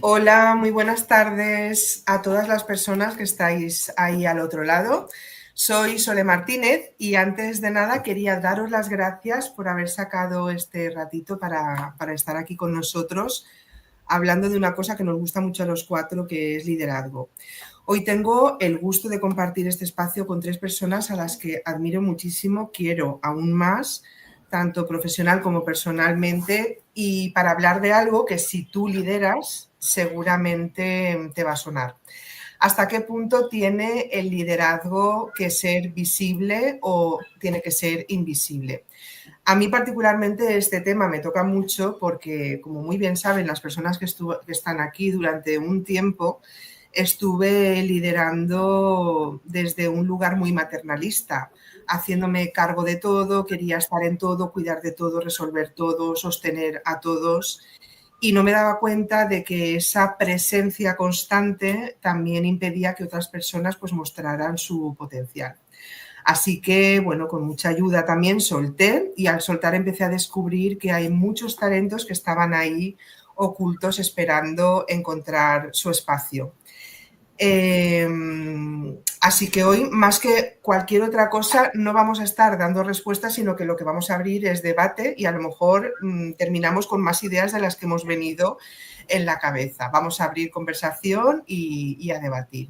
Hola, muy buenas tardes a todas las personas que estáis ahí al otro lado. Soy Sole Martínez y antes de nada quería daros las gracias por haber sacado este ratito para estar aquí con nosotros hablando de una cosa que nos gusta mucho a los cuatro, que es liderazgo. Hoy tengo el gusto de compartir este espacio con tres personas a las que admiro muchísimo, quiero aún más, tanto profesional como personalmente, y para hablar de algo que si tú lideras, seguramente te va a sonar. ¿Hasta qué punto tiene el liderazgo que ser visible o tiene que ser invisible? A mí particularmente este tema me toca mucho porque, como muy bien saben las personas que están aquí, durante un tiempo estuve liderando desde un lugar muy maternalista, haciéndome cargo de todo, quería estar en todo, cuidar de todo, resolver todo, sostener a todos. Y no me daba cuenta de que esa presencia constante también impedía que otras personas pues mostraran su potencial. Así que, bueno, con mucha ayuda también solté y al soltar empecé a descubrir que hay muchos talentos que estaban ahí ocultos esperando encontrar su espacio. Así que hoy, más que cualquier otra cosa, no vamos a estar dando respuestas, sino que lo que vamos a abrir es debate y a lo mejor terminamos con más ideas de las que hemos venido en la cabeza. Vamos a abrir conversación y a debatir.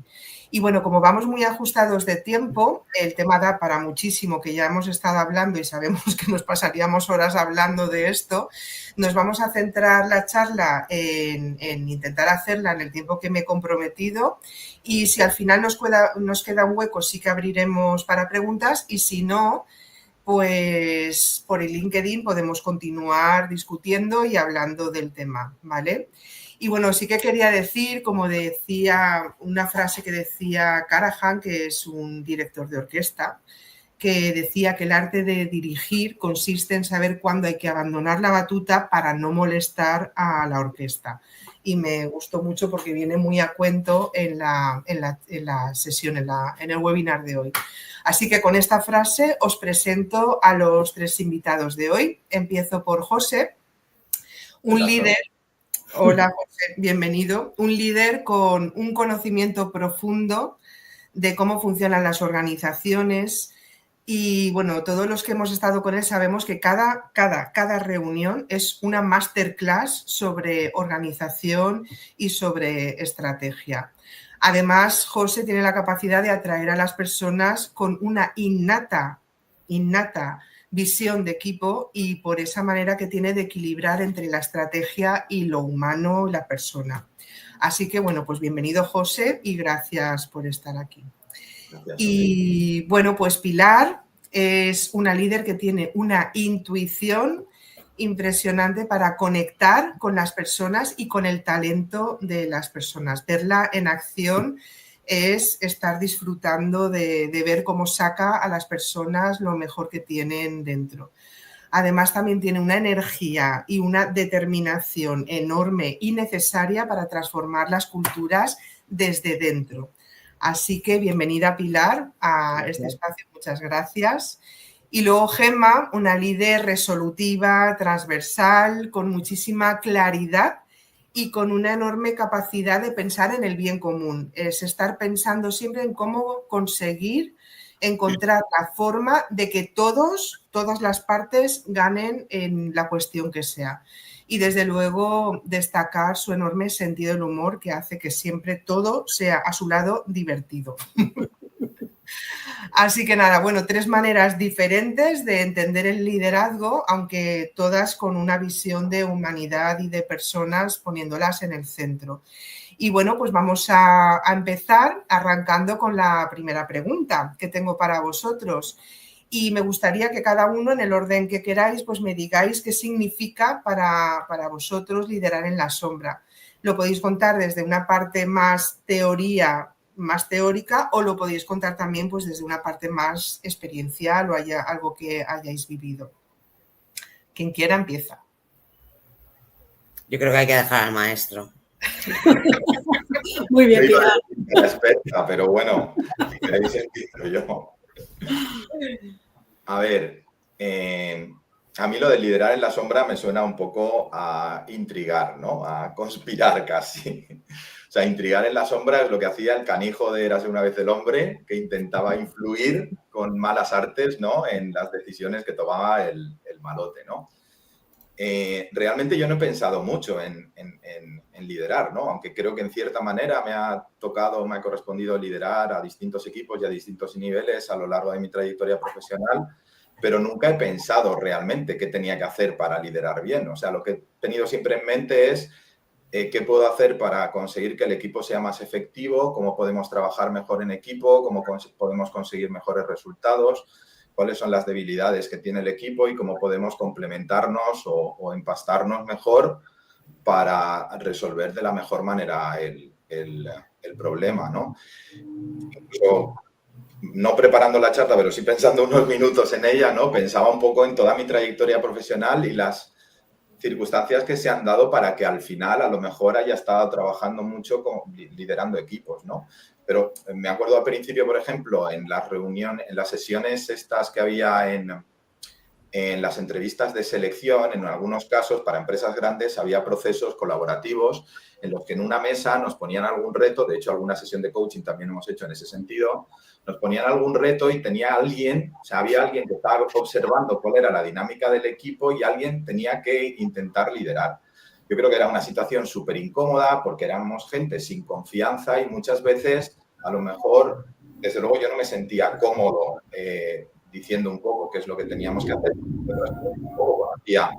Y bueno, como vamos muy ajustados de tiempo, el tema da para muchísimo, que ya hemos estado hablando y sabemos que nos pasaríamos horas hablando de esto. Nos vamos a centrar la charla en intentar hacerla en el tiempo que me he comprometido y si al final nos queda un hueco sí que abriremos para preguntas y si no, pues por el LinkedIn podemos continuar discutiendo y hablando del tema, ¿vale? Y bueno, sí que quería decir, como decía una frase que decía Karajan, que es un director de orquesta, que decía que el arte de dirigir consiste en saber cuándo hay que abandonar la batuta para no molestar a la orquesta. Y me gustó mucho porque viene muy a cuento en la sesión, en el webinar de hoy. Así que con esta frase os presento a los tres invitados de hoy. Empiezo por José, un líder. Hola José, bienvenido. Un líder con un conocimiento profundo de cómo funcionan las organizaciones y bueno, todos los que hemos estado con él sabemos que cada reunión es una masterclass sobre organización y sobre estrategia. Además, José tiene la capacidad de atraer a las personas con una innata visión de equipo y por esa manera que tiene de equilibrar entre la estrategia y lo humano, la persona. Así que, bueno, pues bienvenido José y gracias por estar aquí. Gracias, y bueno, pues Pilar es una líder que tiene una intuición impresionante para conectar con las personas y con el talento de las personas. Verla en acción es estar disfrutando de ver cómo saca a las personas lo mejor que tienen dentro. Además, también tiene una energía y una determinación enorme y necesaria para transformar las culturas desde dentro. Así que bienvenida Pilar a este espacio, muchas gracias. Y luego Gemma, una líder resolutiva, transversal, con muchísima claridad y con una enorme capacidad de pensar en el bien común. Es estar pensando siempre en cómo conseguir encontrar la forma de que todas las partes ganen en la cuestión que sea. Y desde luego destacar su enorme sentido del humor que hace que siempre todo sea a su lado divertido. Así que nada, bueno, tres maneras diferentes de entender el liderazgo, aunque todas con una visión de humanidad y de personas poniéndolas en el centro. Y bueno, pues vamos a empezar arrancando con la primera pregunta que tengo para vosotros. Y me gustaría que cada uno, en el orden que queráis, pues me digáis qué significa para vosotros liderar en la sombra. Lo podéis contar desde una parte más teórica o lo podéis contar también pues desde una parte más experiencial o algo que hayáis vivido. Quien quiera empieza. Yo creo que hay que dejar al maestro. Muy bien, Pilar. La experta, pero bueno, si queréis empiezo yo. A ver, A mí lo de liderar en la sombra me suena un poco a intrigar, ¿no? A conspirar casi. O sea, intrigar en la sombra es lo que hacía el canijo de Érase una vez el hombre, que intentaba influir con malas artes, ¿no? En las decisiones que tomaba el malote, ¿no? Realmente yo no he pensado mucho en liderar, ¿no? Aunque creo que en cierta manera me ha correspondido liderar a distintos equipos y a distintos niveles a lo largo de mi trayectoria profesional, pero nunca he pensado realmente qué tenía que hacer para liderar bien. O sea, lo que he tenido siempre en mente es qué puedo hacer para conseguir que el equipo sea más efectivo, cómo podemos trabajar mejor en equipo, cómo podemos conseguir mejores resultados, cuáles son las debilidades que tiene el equipo y cómo podemos complementarnos o empastarnos mejor para resolver de la mejor manera el problema, ¿no? Incluso, no preparando la charla, pero sí pensando unos minutos en ella, ¿no? Pensaba un poco en toda mi trayectoria profesional y las circunstancias que se han dado para que al final a lo mejor haya estado trabajando mucho liderando equipos, ¿no? Pero me acuerdo al principio, por ejemplo, en las reuniones, en las sesiones estas que había en las entrevistas de selección, en algunos casos para empresas grandes había procesos colaborativos en los que en una mesa nos ponían algún reto, de hecho alguna sesión de coaching también hemos hecho en ese sentido, nos ponían algún reto y tenía alguien, o sea, había alguien que estaba observando cuál era la dinámica del equipo y alguien tenía que intentar liderar. Yo creo que era una situación súper incómoda porque éramos gente sin confianza y muchas veces, a lo mejor, desde luego yo no me sentía cómodo diciendo un poco qué es lo que teníamos que hacer, pero un poco conocía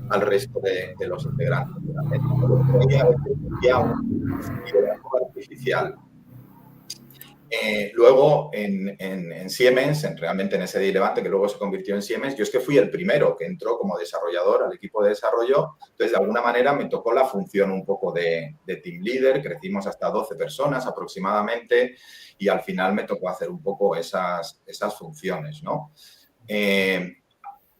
al resto de los integrantes de la mesa. Había un liderazgo artificial. Luego, en Siemens, realmente en ese Levante, que luego se convirtió en Siemens, yo es que fui el primero que entró como desarrollador al equipo de desarrollo. Entonces, de alguna manera, me tocó la función un poco de team leader. Crecimos hasta 12 personas aproximadamente y al final me tocó hacer un poco esas funciones, ¿no?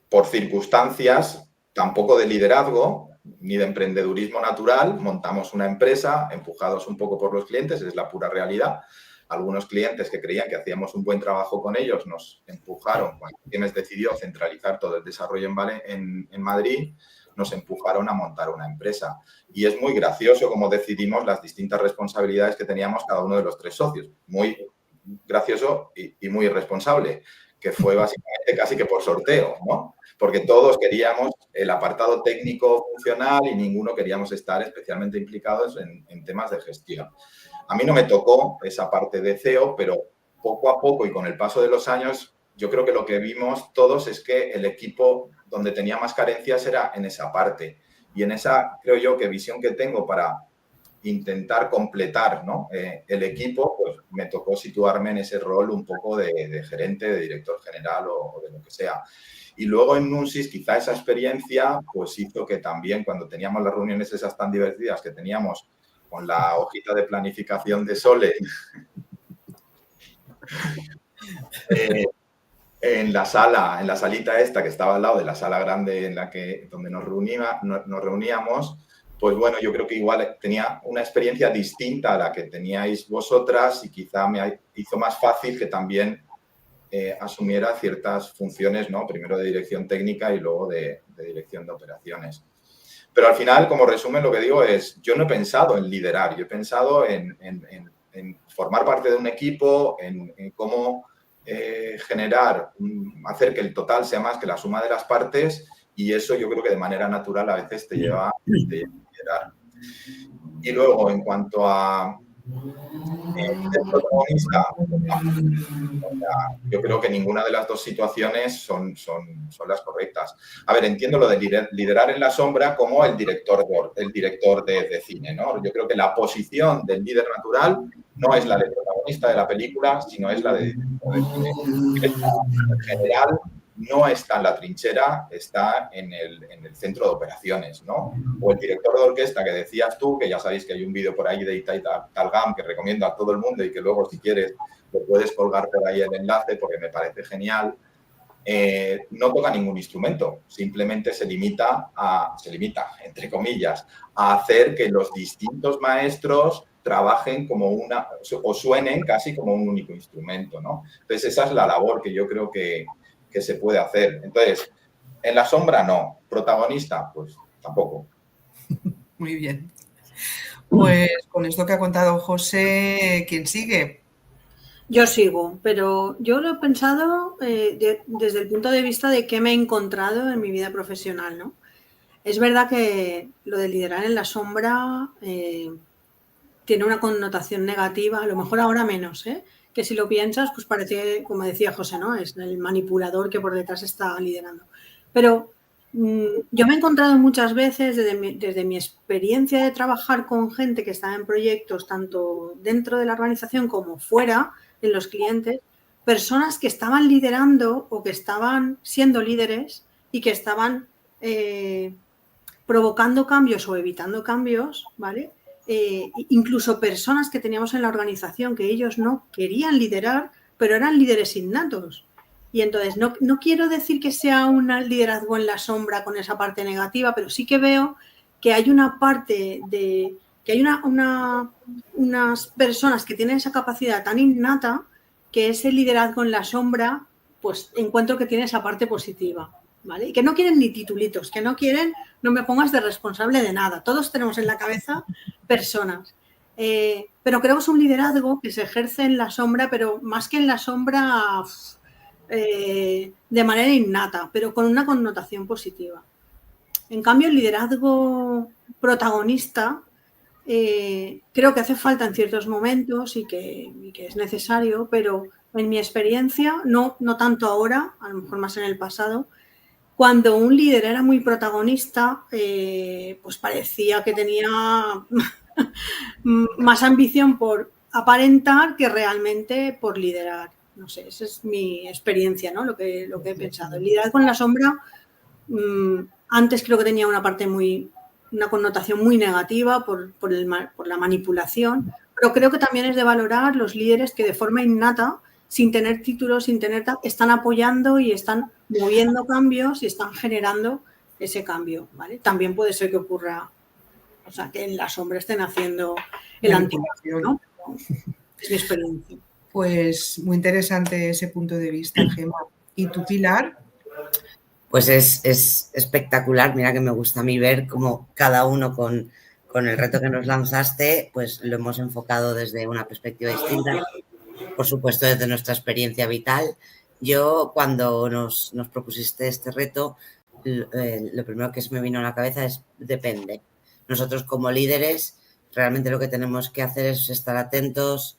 Por circunstancias, tampoco de liderazgo ni de emprendedurismo natural, montamos una empresa empujados un poco por los clientes, es la pura realidad. Algunos clientes que creían que hacíamos un buen trabajo con ellos nos empujaron, cuando Siemens decidió centralizar todo el desarrollo en Madrid, nos empujaron a montar una empresa. Y es muy gracioso cómo decidimos las distintas responsabilidades que teníamos cada uno de los 3 socios. Muy gracioso y muy irresponsable, que fue básicamente casi que por sorteo, ¿no? Porque todos queríamos el apartado técnico funcional y ninguno queríamos estar especialmente implicados en temas de gestión. A mí no me tocó esa parte de CEO, pero poco a poco y con el paso de los años, yo creo que lo que vimos todos es que el equipo donde tenía más carencias era en esa parte. Y en esa, creo yo, que visión que tengo para intentar completar, ¿no? El equipo, pues me tocó situarme en ese rol un poco de gerente, de director general o de lo que sea. Y luego en Nunsis, quizá esa experiencia pues hizo que también cuando teníamos las reuniones esas tan divertidas que teníamos con la hojita de planificación de Sole en la sala, en la salita esta que estaba al lado de la sala grande donde nos reuníamos, pues bueno, yo creo que igual tenía una experiencia distinta a la que teníais vosotras y quizá me hizo más fácil que también asumiera ciertas funciones, ¿no? Primero de dirección técnica y luego de dirección de operaciones. Pero al final, como resumen, lo que digo es, yo no he pensado en liderar, yo he pensado en formar parte de un equipo, en cómo generar, hacer que el total sea más que la suma de las partes y eso yo creo que de manera natural a veces te lleva a liderar. Y luego, en cuanto a el protagonista, yo creo que ninguna de las dos situaciones son las correctas. A ver, entiendo lo de liderar en la sombra como el director de cine, ¿no? Yo creo que la posición del líder natural no es la del protagonista de la película, sino es la de director de cine. En general, no está en la trinchera, está en el centro de operaciones, ¿no? O el director de orquesta que decías tú, que ya sabéis que hay un vídeo por ahí de Itai Talgam que recomiendo a todo el mundo y que luego, si quieres, lo puedes colgar por ahí el enlace porque me parece genial. No toca ningún instrumento, simplemente se limita, entre comillas, a hacer que los distintos maestros trabajen como o suenen casi como un único instrumento, ¿no? Entonces, esa es la labor que yo creo que se puede hacer. Entonces, En la sombra no. Protagonista, pues tampoco. Muy bien. Pues con esto que ha contado José, ¿quién sigue? Yo sigo, pero yo lo he pensado desde el punto de vista de qué me he encontrado en mi vida profesional, ¿no? Es verdad que lo de liderar en la sombra tiene una connotación negativa, a lo mejor ahora menos, que si lo piensas, pues parece, como decía José, ¿no? Es el manipulador que por detrás está liderando. Pero yo me he encontrado muchas veces, desde mi experiencia de trabajar con gente que está en proyectos, tanto dentro de la organización como fuera, en los clientes, personas que estaban liderando o que estaban siendo líderes y que estaban provocando cambios o evitando cambios, ¿vale? Incluso personas que teníamos en la organización que ellos no querían liderar, pero eran líderes innatos. Y entonces no quiero decir que sea un liderazgo en la sombra con esa parte negativa, pero sí que veo que hay una parte de que hay unas personas que tienen esa capacidad tan innata que ese liderazgo en la sombra, pues encuentro que tiene esa parte positiva, ¿vale? Y que no quieren ni titulitos, que no quieren, no me pongas de responsable de nada. Todos tenemos en la cabeza personas. Pero creo que es un liderazgo que se ejerce en la sombra, pero más que en la sombra, de manera innata, pero con una connotación positiva. En cambio, el liderazgo protagonista creo que hace falta en ciertos momentos y que es necesario, pero en mi experiencia, no tanto ahora, a lo mejor más en el pasado, cuando un líder era muy protagonista, pues parecía que tenía más ambición por aparentar que realmente por liderar. No sé, esa es mi experiencia, ¿no? Lo que he pensado. El liderazgo en la sombra, antes creo que tenía una connotación muy negativa por la manipulación, pero creo que también es de valorar los líderes que de forma innata, sin tener títulos, están apoyando y están moviendo cambios y están generando ese cambio, ¿vale? También puede ser que ocurra, o sea, que en la sombra estén haciendo el anticuario, ¿no? Es mi experiencia. Pues muy interesante ese punto de vista, Gemma. ¿Y tú, Pilar? Pues es espectacular. Mira que me gusta a mí ver cómo cada uno con el reto que nos lanzaste, pues lo hemos enfocado desde una perspectiva distinta. Por supuesto, desde nuestra experiencia vital. Yo, cuando nos propusiste este reto, lo primero que se me vino a la cabeza es depende. Nosotros como líderes, realmente lo que tenemos que hacer es estar atentos,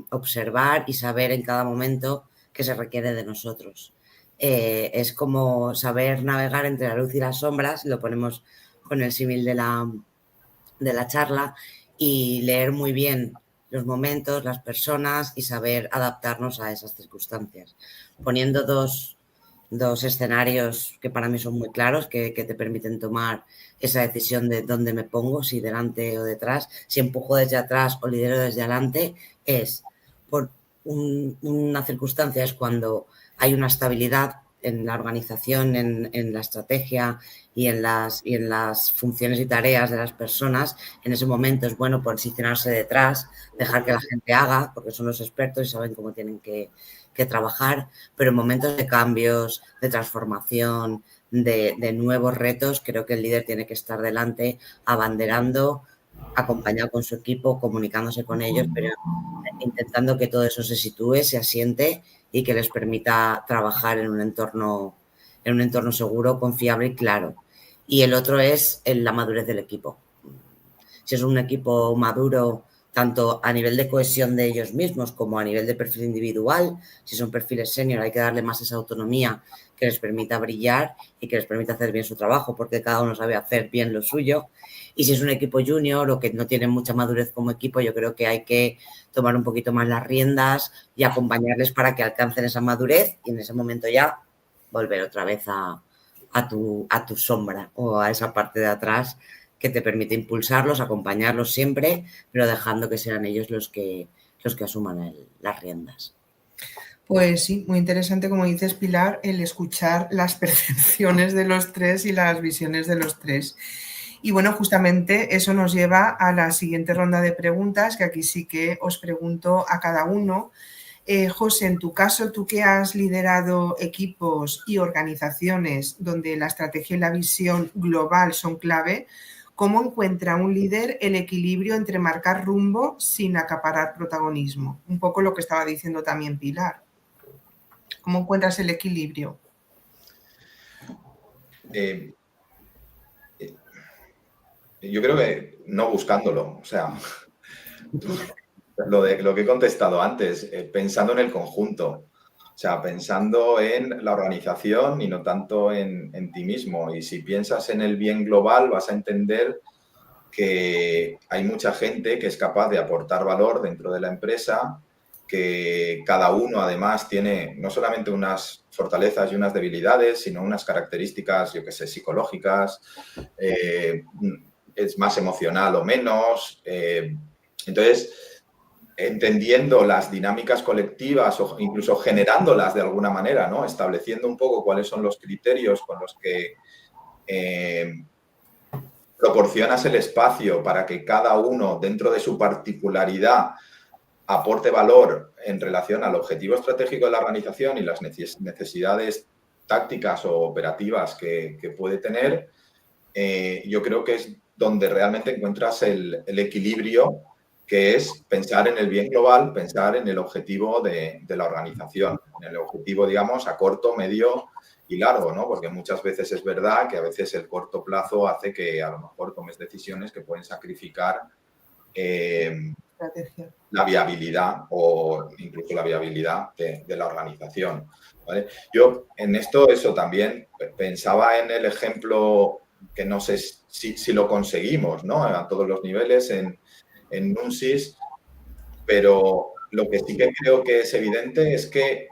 observar y saber en cada momento qué se requiere de nosotros. Es como saber navegar entre la luz y las sombras, lo ponemos con el símil de la charla, y leer muy bien los momentos, las personas y saber adaptarnos a esas circunstancias. Poniendo dos escenarios que para mí son muy claros, que te permiten tomar esa decisión de dónde me pongo, si delante o detrás, si empujo desde atrás o lidero desde adelante, es por una circunstancia es cuando hay una estabilidad en la organización, en la estrategia y en las funciones y tareas de las personas. En ese momento es bueno posicionarse detrás, dejar que la gente haga, porque son los expertos y saben cómo tienen que trabajar, pero en momentos de cambios, de transformación, de nuevos retos, creo que el líder tiene que estar delante, abanderando, acompañado con su equipo, comunicándose con ellos, pero intentando que todo eso se sitúe, se asiente y que les permita trabajar en un entorno seguro, confiable y claro. Y el otro es la madurez del equipo. Si es un equipo maduro, tanto a nivel de cohesión de ellos mismos como a nivel de perfil individual, si son perfiles senior hay que darle más esa autonomía que les permita brillar y que les permita hacer bien su trabajo, porque cada uno sabe hacer bien lo suyo. Y si es un equipo junior o que no tiene mucha madurez como equipo, yo creo que hay que tomar un poquito más las riendas y acompañarles para que alcancen esa madurez y en ese momento ya volver otra vez a tu sombra o a esa parte de atrás que te permite impulsarlos, acompañarlos siempre, pero dejando que sean ellos los que asuman las riendas. Pues sí, muy interesante, como dices, Pilar, el escuchar las percepciones de los tres y las visiones de los tres. Y bueno, justamente eso nos lleva a la siguiente ronda de preguntas, que aquí sí que os pregunto a cada uno José, en tu caso, tú que has liderado equipos y organizaciones donde la estrategia y la visión global son clave, ¿cómo encuentra un líder el equilibrio entre marcar rumbo sin acaparar protagonismo? Un poco lo que estaba diciendo también Pilar. ¿Cómo encuentras el equilibrio? Yo creo que no buscándolo, o sea, lo que he contestado antes, pensando en el conjunto, o sea, pensando en la organización y no tanto en ti mismo. Y si piensas en el bien global, vas a entender que hay mucha gente que es capaz de aportar valor dentro de la empresa, que cada uno además tiene no solamente unas fortalezas y unas debilidades, sino unas características, yo qué sé, psicológicas, es más emocional o menos. Entonces, entendiendo las dinámicas colectivas o incluso generándolas de alguna manera, ¿no? Estableciendo un poco cuáles son los criterios con los que proporcionas el espacio para que cada uno, dentro de su particularidad, aporte valor en relación al objetivo estratégico de la organización y las necesidades tácticas o operativas que puede tener, yo creo que es donde realmente encuentras el equilibrio, que es pensar en el bien global, pensar en el objetivo de la organización, en el objetivo, digamos, a corto, medio y largo, ¿no? Porque muchas veces es verdad que a veces el corto plazo hace que a lo mejor tomes decisiones que pueden sacrificar la viabilidad o incluso la viabilidad de la organización, ¿vale? Yo en eso también pensaba en el ejemplo que no sé si lo conseguimos, ¿no? A todos los niveles en Nunsis, pero lo que sí que creo que es evidente es que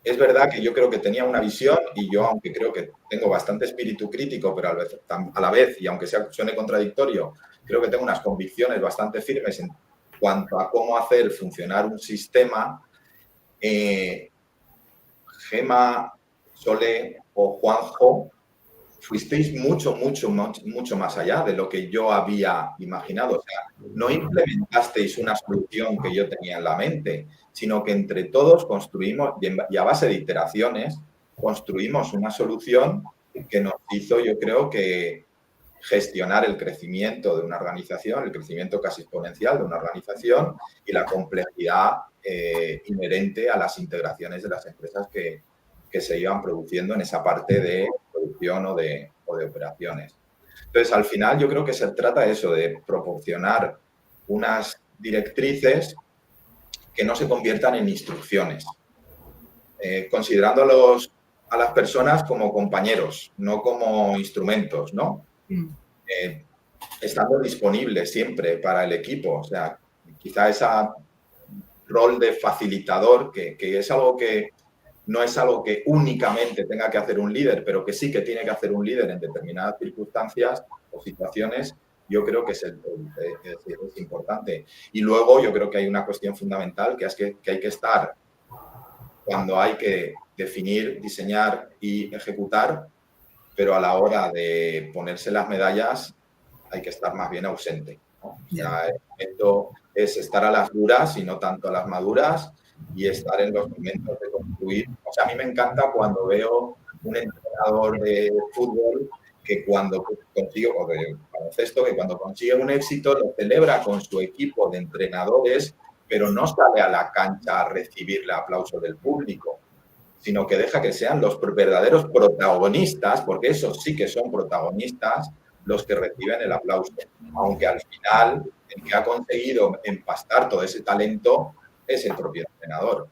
es verdad que yo creo que tenía una visión y yo, aunque creo que tengo bastante espíritu crítico, pero a la vez, y aunque suene contradictorio, creo que tengo unas convicciones bastante firmes en cuanto a cómo hacer funcionar un sistema. Gema, Sole o Juanjo fuisteis mucho más allá de lo que yo había imaginado. O sea, no implementasteis una solución que yo tenía en la mente, sino que entre todos construimos, y a base de iteraciones, construimos una solución que nos hizo, yo creo que, gestionar el crecimiento de una organización, el crecimiento casi exponencial de una organización y la complejidad inherente a las integraciones de las empresas que se iban produciendo en esa parte de producción o de operaciones. Entonces, al final yo creo que se trata de eso, de proporcionar unas directrices que no se conviertan en instrucciones, considerando a las personas como compañeros, no como instrumentos, ¿no? Estando disponibles siempre para el equipo. O sea, quizá ese rol de facilitador, que es algo que no es algo que únicamente tenga que hacer un líder, pero que sí que tiene que hacer un líder en determinadas circunstancias o situaciones, yo creo que es importante. Y luego yo creo que hay una cuestión fundamental, que es que hay que estar cuando hay que definir, diseñar y ejecutar, pero a la hora de ponerse las medallas hay que estar más bien ausente, ¿no? O sea, el momento es estar a las duras y no tanto a las maduras, y estar en los momentos de construir. O sea, a mí me encanta cuando veo un entrenador de fútbol que cuando consigue, o de baloncesto, que cuando consigue un éxito lo celebra con su equipo de entrenadores, pero no sale a la cancha a recibir el aplauso del público, sino que deja que sean los verdaderos protagonistas, porque esos sí que son protagonistas, los que reciben el aplauso. Aunque al final el que ha conseguido empastar todo ese talento es el propio entrenador,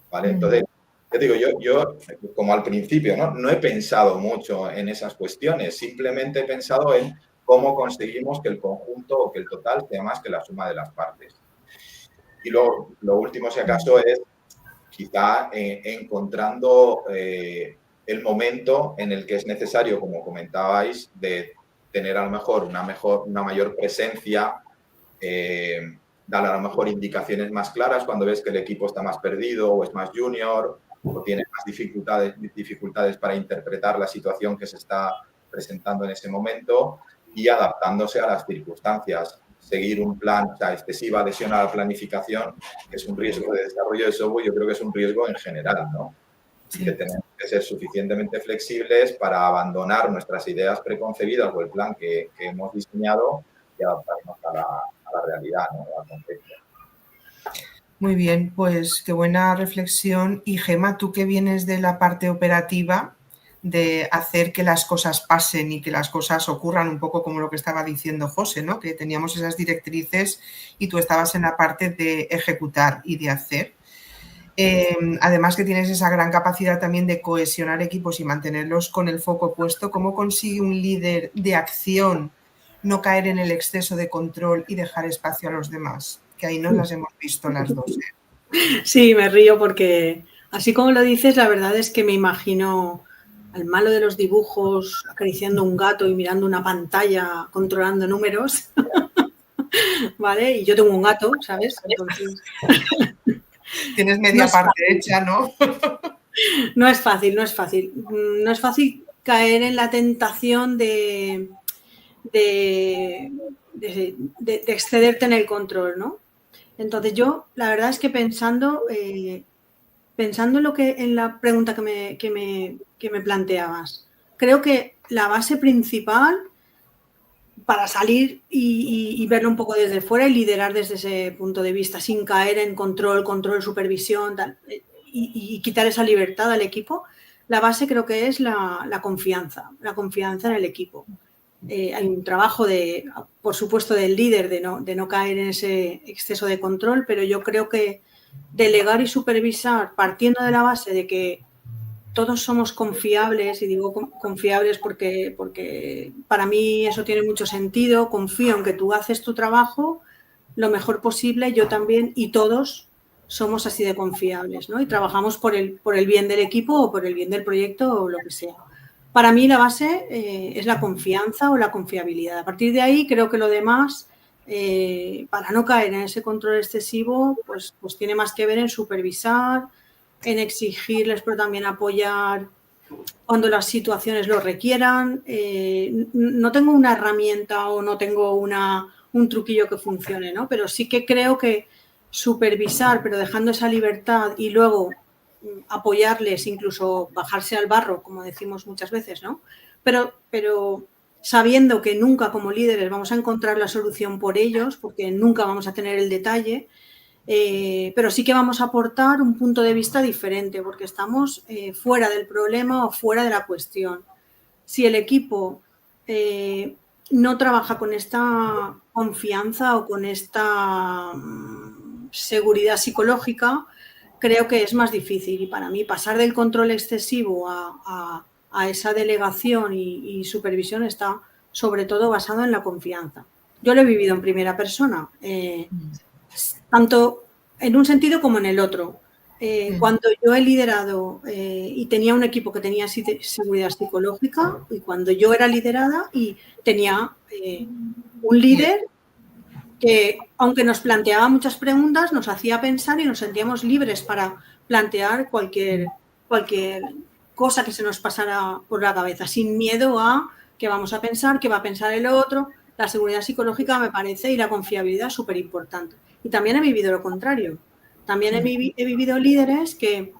¿vale? Entonces, te digo, yo como al principio, no he pensado mucho en esas cuestiones, simplemente he pensado en cómo conseguimos que el conjunto o que el total sea más que la suma de las partes. Y lo último, si acaso, es quizá encontrando el momento en el que es necesario, como comentabais, de tener a lo mejor una mayor presencia, dar a lo mejor indicaciones más claras cuando ves que el equipo está más perdido o es más junior o tiene más dificultades para interpretar la situación que se está presentando en ese momento, y adaptándose a las circunstancias. seguir un plan, o sea, excesiva adhesión a la planificación, que es un riesgo de desarrollo de software, yo creo que es un riesgo en general, ¿no? Sí. Que tenemos que ser suficientemente flexibles para abandonar nuestras ideas preconcebidas o el plan que hemos diseñado y adaptarnos a la realidad, ¿no? Al contexto. Muy bien, pues qué buena reflexión. Y Gemma, tú que vienes de la parte operativa, de hacer que las cosas pasen y que las cosas ocurran, un poco como lo que estaba diciendo José, ¿no? Que teníamos esas directrices y tú estabas en la parte de ejecutar y de hacer. Además que tienes esa gran capacidad también de cohesionar equipos y mantenerlos con el foco puesto. ¿Cómo consigue un líder de acción no caer en el exceso de control y dejar espacio a los demás? Que ahí nos las hemos visto las dos. Sí, me río porque así como lo dices, la verdad es que me imagino al malo de los dibujos acariciando un gato y mirando una pantalla, controlando números, ¿vale? Y yo tengo un gato, ¿sabes? Entonces... Tienes media parte hecha, ¿no? No es fácil, no es fácil. No es fácil caer en la tentación de excederte en el control, ¿no? Entonces yo, la verdad es que pensando en la pregunta que me planteabas, creo que la base principal para salir y verlo un poco desde fuera y liderar desde ese punto de vista, sin caer en control, supervisión, tal, y quitar esa libertad al equipo, la base creo que es la confianza en el equipo. Hay un trabajo, por supuesto, del líder de no caer en ese exceso de control, pero yo creo que delegar y supervisar partiendo de la base de que todos somos confiables, y digo confiables porque para mí eso tiene mucho sentido, confío en que tú haces tu trabajo lo mejor posible, yo también, y todos somos así de confiables, ¿no? Y trabajamos por el bien del equipo o por el bien del proyecto o lo que sea. Para mí la base es la confianza o la confiabilidad. A partir de ahí creo que lo demás, para no caer en ese control excesivo, pues tiene más que ver en supervisar, en exigirles, pero también apoyar cuando las situaciones lo requieran. No tengo una herramienta o no tengo un truquillo que funcione, ¿no? Pero sí que creo que supervisar, pero dejando esa libertad y luego apoyarles, incluso bajarse al barro, como decimos muchas veces, ¿no? Pero sabiendo que nunca como líderes vamos a encontrar la solución por ellos, porque nunca vamos a tener el detalle, pero sí que vamos a aportar un punto de vista diferente, porque estamos fuera del problema o fuera de la cuestión. Si el equipo no trabaja con esta confianza o con esta seguridad psicológica, creo que es más difícil. Y para mí pasar del control excesivo a esa delegación y supervisión está sobre todo basado en la confianza. Yo lo he vivido en primera persona, tanto en un sentido como en el otro. Cuando yo he liderado y tenía un equipo que tenía seguridad psicológica, y cuando yo era liderada y tenía un líder que, aunque nos planteaba muchas preguntas, nos hacía pensar y nos sentíamos libres para plantear cualquier cosa que se nos pasara por la cabeza, sin miedo a qué vamos a pensar, qué va a pensar el otro. La seguridad psicológica me parece, y la confiabilidad, súper importante. Y también he vivido lo contrario. También he vivido líderes que,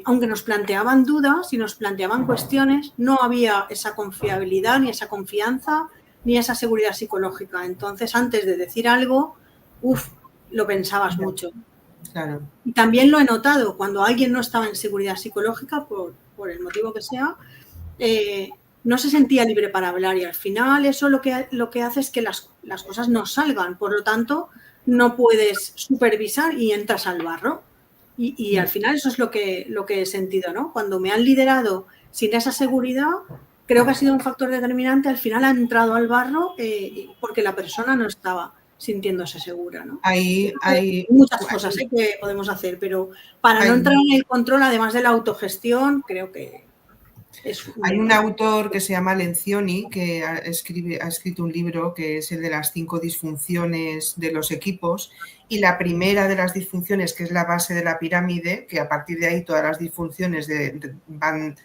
aunque nos planteaban dudas y nos planteaban cuestiones, no había esa confiabilidad, ni esa confianza, ni esa seguridad psicológica. Entonces, antes de decir algo, lo pensabas mucho. Claro. Y también lo he notado, cuando alguien no estaba en seguridad psicológica, por el motivo que sea, no se sentía libre para hablar, y al final eso lo que hace es que las cosas no salgan. Por lo tanto, no puedes supervisar y entras al barro. Y al final eso es lo que he sentido, ¿no? Cuando me han liderado sin esa seguridad, creo que ha sido un factor determinante. Al final ha entrado al barro porque la persona no estaba sintiéndose segura, ¿no? Hay muchas cosas que podemos hacer, pero para no entrar en el control, además de la autogestión, creo que hay un autor que se llama Lencioni que ha escrito un libro que es el de las 5 disfunciones de los equipos, y la primera de las disfunciones, que es la base de la pirámide, que a partir de ahí todas las disfunciones van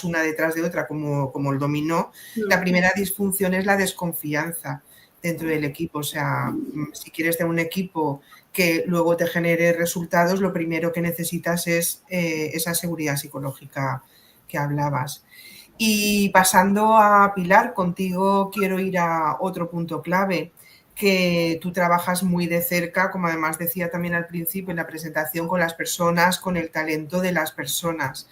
una detrás de otra como el dominó. La primera disfunción es la desconfianza. dentro del equipo. O sea, si quieres tener un equipo que luego te genere resultados, lo primero que necesitas es esa seguridad psicológica que hablabas. Y pasando a Pilar, contigo quiero ir a otro punto clave, que tú trabajas muy de cerca, como además decía también al principio en la presentación, con las personas, con el talento de las personas.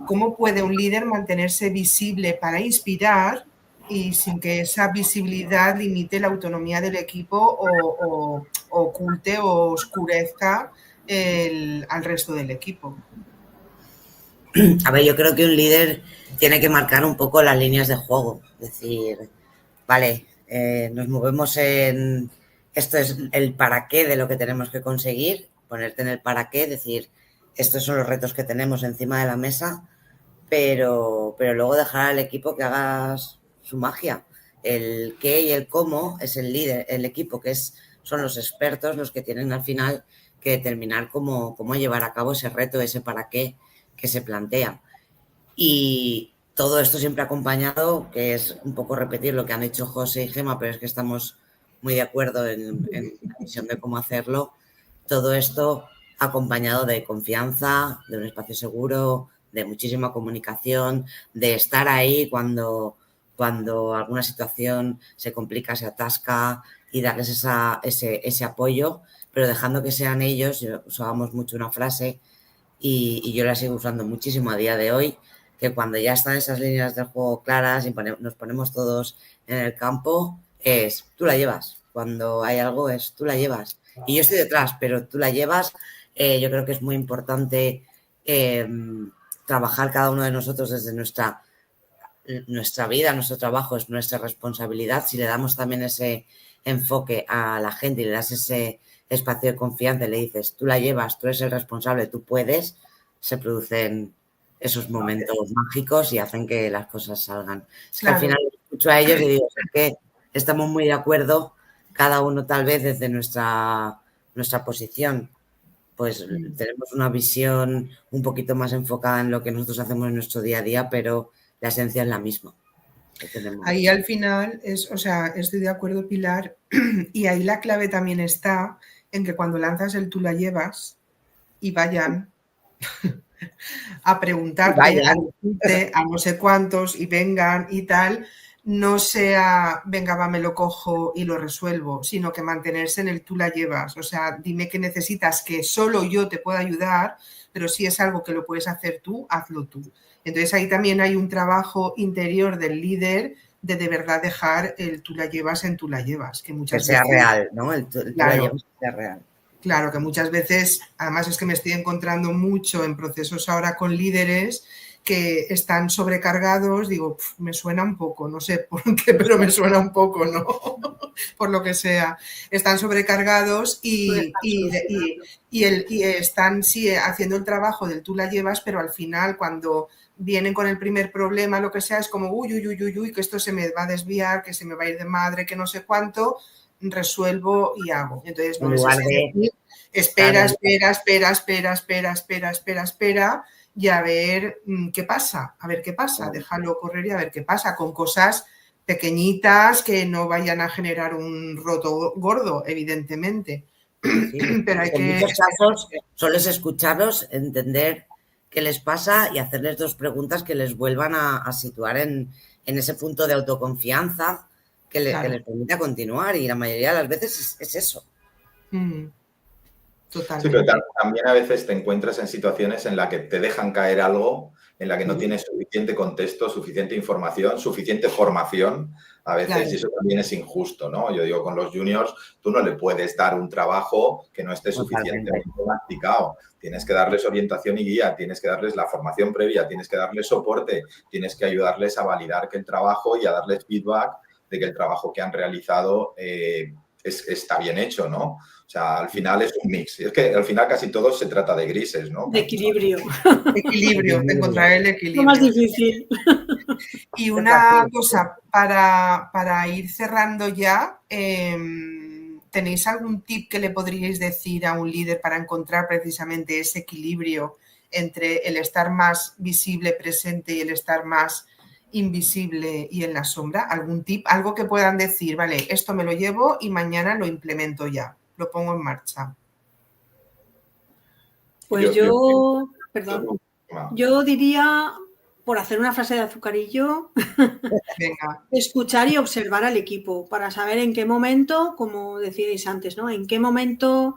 ¿Cómo puede un líder mantenerse visible para inspirar y sin que esa visibilidad limite la autonomía del equipo o oculte o oscurezca al resto del equipo? A ver, yo creo que un líder tiene que marcar un poco las líneas de juego. Es decir, vale, nos movemos en... Esto es el para qué de lo que tenemos que conseguir, ponerte en el para qué, decir, estos son los retos que tenemos encima de la mesa, pero luego dejar al equipo que haga su magia. El qué y el cómo es el líder, el equipo son los expertos los que tienen al final que determinar cómo llevar a cabo ese reto, ese para qué que se plantea. Y todo esto siempre acompañado, que es un poco repetir lo que han hecho José y Gemma, pero es que estamos muy de acuerdo en la visión de cómo hacerlo. Todo esto acompañado de confianza, de un espacio seguro, de muchísima comunicación, de estar ahí cuando alguna situación se complica, se atasca y darles ese apoyo, pero dejando que sean ellos. Usábamos mucho una frase y yo la sigo usando muchísimo a día de hoy, que cuando ya están esas líneas del juego claras y nos ponemos todos en el campo, es tú la llevas. Cuando hay algo es tú la llevas. Y yo estoy detrás, pero tú la llevas. Yo creo que es muy importante trabajar cada uno de nosotros desde nuestra vida, nuestro trabajo, es nuestra responsabilidad. Si le damos también ese enfoque a la gente y le das ese espacio de confianza y le dices, tú la llevas, tú eres el responsable, tú puedes, se producen esos momentos mágicos y hacen que las cosas salgan. Es que al final escucho a ellos y digo, es que estamos muy de acuerdo, cada uno tal vez desde nuestra posición, pues tenemos una visión un poquito más enfocada en lo que nosotros hacemos en nuestro día a día, pero la esencia es la misma. Ahí al final, estoy de acuerdo, Pilar, y ahí la clave también está en que cuando lanzas el tú la llevas y vayan a preguntarte, a no sé cuántos y vengan y tal, no sea, venga, va, me lo cojo y lo resuelvo, sino que mantenerse en el tú la llevas. O sea, dime qué necesitas, que solo yo te puedo ayudar, pero si es algo que lo puedes hacer tú, hazlo tú. Entonces ahí también hay un trabajo interior del líder de verdad dejar el tú la llevas en tú la llevas. Que muchas sea veces, real, ¿no? El tú la llevas que sea real. Claro, que muchas veces, además es que me estoy encontrando mucho en procesos ahora con líderes que están sobrecargados, digo, me suena un poco, no sé por qué, pero me suena un poco, ¿no? Por lo que sea. Están sobrecargados y están, sí, haciendo el trabajo del tú la llevas, pero al final cuando vienen con el primer problema, lo que sea, es como, uy, que esto se me va a desviar, que se me va a ir de madre, que no sé cuánto, resuelvo y hago. Entonces, no es decir, espera y a ver qué pasa, déjalo correr y a ver qué pasa, con cosas pequeñitas que no vayan a generar un roto gordo, evidentemente. Sí. Pero hay en muchos casos solo es escucharlos, entender qué les pasa y hacerles dos preguntas que les vuelvan a situar en ese punto de autoconfianza que les permita continuar, y la mayoría de las veces es eso. Totalmente. Sí, pero también a veces te encuentras en situaciones en las que te dejan caer algo, en la que no tienes suficiente contexto, suficiente información, suficiente formación a veces, y eso también es injusto, ¿no? Yo digo, con los juniors tú no le puedes dar un trabajo que no esté suficientemente practicado. Tienes que darles orientación y guía, tienes que darles la formación previa, tienes que darles soporte, tienes que ayudarles a validar que el trabajo y a darles feedback de que el trabajo que han realizado está bien hecho, ¿no? O sea, al final es un mix. Y es que al final casi todo se trata de grises, ¿no? De equilibrio. De encontrar el equilibrio. Lo más difícil. Y una cosa, para ir cerrando ya, ¿tenéis algún tip que le podríais decir a un líder para encontrar precisamente ese equilibrio entre el estar más visible, presente y el estar más invisible y en la sombra? ¿Algún tip? Algo que puedan decir, vale, esto me lo llevo y mañana lo implemento ya, lo pongo en marcha. Pues yo diría, por hacer una frase de Azucarillo, Venga. Escuchar y observar al equipo para saber en qué momento, como decíais antes, ¿no? En qué momento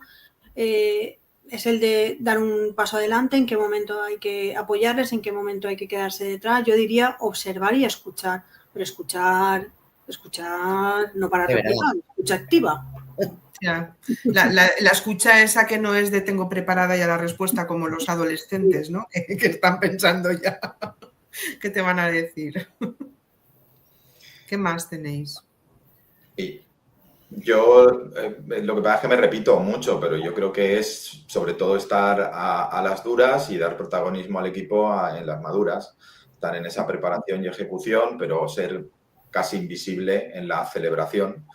es el de dar un paso adelante, en qué momento hay que apoyarles, en qué momento hay que quedarse detrás. Yo diría observar y escuchar, pero escuchar no para replicar, escucha activa. Ya. La escucha esa que no es de tengo preparada ya la respuesta como los adolescentes, ¿no? Que están pensando ya qué te van a decir. ¿Qué más tenéis? Yo, lo que pasa es que me repito mucho, pero yo creo que es sobre todo estar a las duras y dar protagonismo al equipo en las maduras, estar en esa preparación y ejecución, pero ser casi invisible en la celebración.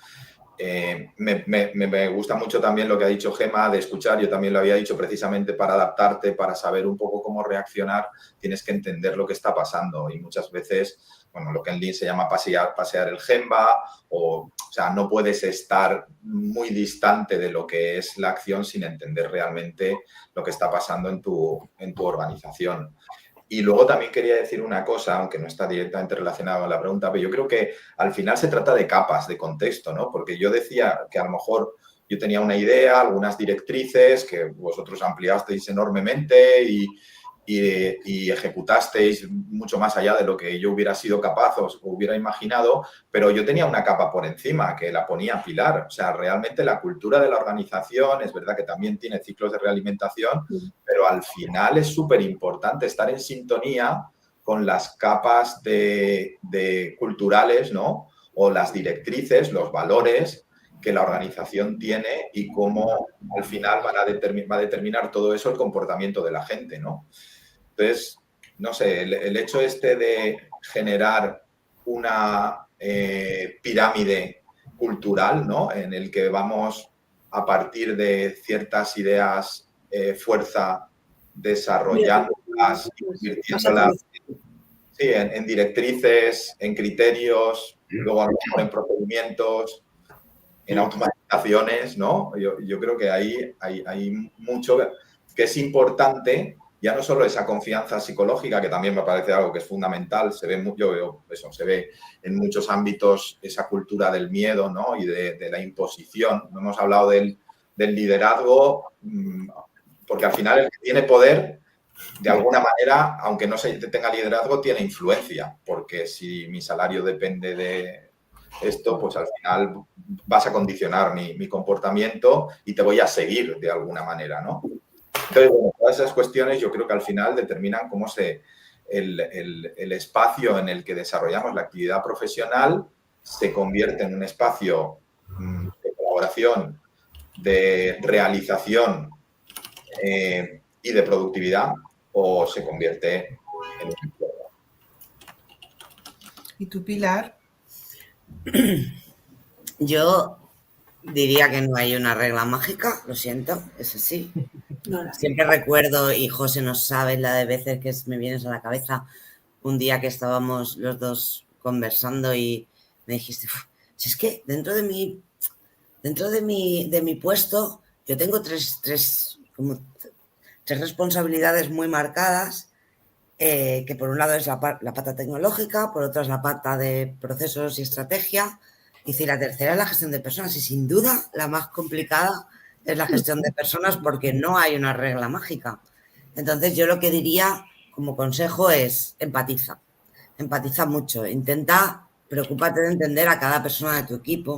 Me gusta mucho también lo que ha dicho Gemma de escuchar. Yo también lo había dicho precisamente para adaptarte, para saber un poco cómo reaccionar, tienes que entender lo que está pasando y muchas veces, bueno, lo que en Lean se llama pasear el Gemba, o sea, no puedes estar muy distante de lo que es la acción sin entender realmente lo que está pasando en tu organización. Y luego también quería decir una cosa, aunque no está directamente relacionada con la pregunta, pero yo creo que al final se trata de capas de contexto, ¿no? Porque yo decía que a lo mejor yo tenía una idea, algunas directrices que vosotros ampliasteis enormemente y ejecutasteis mucho más allá de lo que yo hubiera sido capaz o hubiera imaginado, pero yo tenía una capa por encima que la ponía a Pilar. O sea, realmente la cultura de la organización, es verdad que también tiene ciclos de realimentación, pero al final es súper importante estar en sintonía con las capas de culturales, ¿no? O las directrices, los valores que la organización tiene y cómo al final va a determinar todo eso el comportamiento de la gente, ¿no? Entonces, no sé, el hecho de generar una pirámide cultural, ¿no? En el que vamos a partir de ciertas ideas, fuerza, desarrollándolas, convirtiéndolas en directrices, en criterios, luego a lo mejor en procedimientos, en automatizaciones, ¿no? Yo creo que hay mucho que es importante. Ya no solo esa confianza psicológica, que también me parece algo que es fundamental, yo veo eso, se ve en muchos ámbitos esa cultura del miedo, ¿no? Y de la imposición. No hemos hablado del liderazgo, porque al final el que tiene poder, de alguna manera, aunque no tenga liderazgo, tiene influencia, porque si mi salario depende de esto, pues al final vas a condicionar mi comportamiento y te voy a seguir de alguna manera, ¿no? Entonces, bueno, todas esas cuestiones yo creo que al final determinan cómo el espacio en el que desarrollamos la actividad profesional se convierte en un espacio de colaboración, de realización y de productividad, o se convierte en un empleo. ¿Y tú, Pilar? Yo diría que no hay una regla mágica, lo siento, es así. Siempre recuerdo, y José no sabe la de veces que me vienes a la cabeza, un día que estábamos los dos conversando y me dijiste, si es que dentro de mi puesto yo tengo tres responsabilidades muy marcadas, que por un lado es la pata tecnológica, por otro es la pata de procesos y estrategia, y la tercera es la gestión de personas, y sin duda la más complicada es la gestión de personas porque no hay una regla mágica. Entonces yo lo que diría como consejo es empatiza mucho, preocúpate de entender a cada persona de tu equipo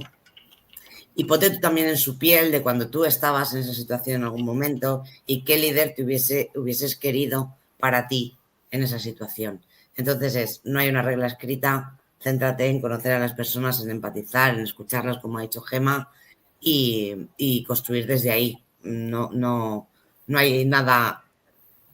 y ponte tú también en su piel de cuando tú estabas en esa situación en algún momento y qué líder te hubieses querido para ti en esa situación. Entonces no hay una regla escrita, céntrate en conocer a las personas, en empatizar, en escucharlas, como ha dicho Gemma, y construir desde ahí. No hay nada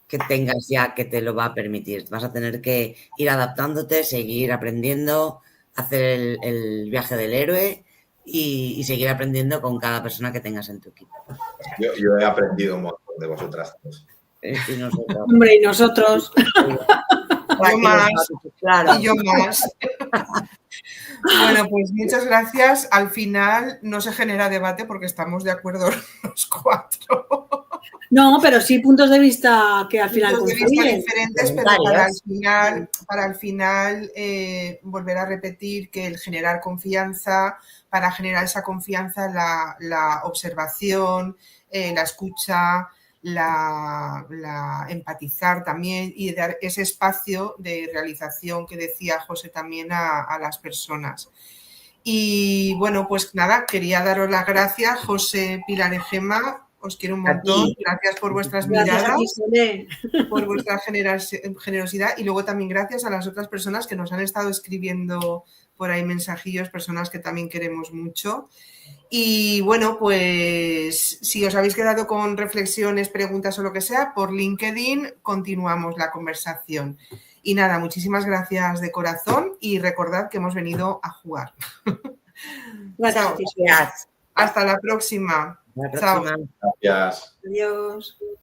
que tengas ya que te lo va a permitir. Vas a tener que ir adaptándote, seguir aprendiendo, hacer el viaje del héroe y seguir aprendiendo con cada persona que tengas en tu equipo. Yo he aprendido un montón de vosotras dos. Y nosotros. Hombre, y nosotros. Yo más, claro. y yo más. Bueno, pues muchas gracias. Al final no se genera debate porque estamos de acuerdo los 4. No, pero sí puntos de vista que al final Puntos de vista confluyen. diferentes, pero para al final volver a repetir que el generar confianza, para generar esa confianza, la observación, la escucha, la empatizar también y dar ese espacio de realización que decía José también a las personas. Y bueno, pues nada, quería daros las gracias, José, Pilar y Gemma. Os quiero un montón. Gracias por vuestras miradas, por vuestra generosidad y luego también gracias a las otras personas que nos han estado escribiendo por ahí mensajillos, personas que también queremos mucho. Y bueno, pues si os habéis quedado con reflexiones, preguntas o lo que sea, por LinkedIn continuamos la conversación. Y nada, muchísimas gracias de corazón y recordad que hemos venido a jugar. Gracias. Hasta la próxima. Hasta la próxima. Chao. Gracias. Adiós.